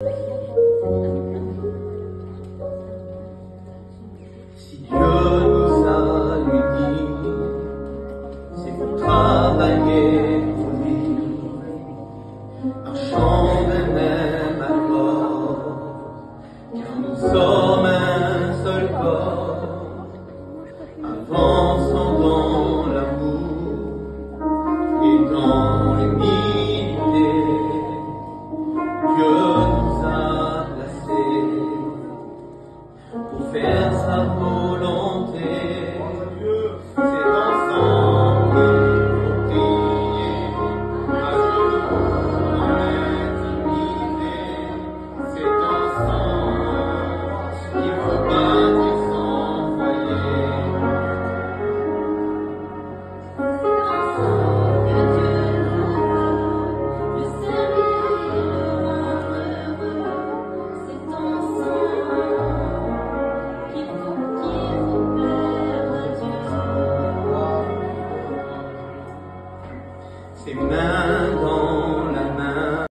Si Dieu nous a unis, c'est pour travailler pour lui, marchant d'un même accord, car nous sommes un seul corps, avançant dans l'amour et dans l'unité. Dieu nous a placés pour faire sa volonté. C'est ensemble qu'il faut prier, à genoux dans l'intimité. C'est ensemble qu'il faut bâtir son foyer. C'est ensemble que Dieu nous voit, le servir et le rendre heureux. C'est ensemble qu'il faut plaire à Dieu. Ses mains dans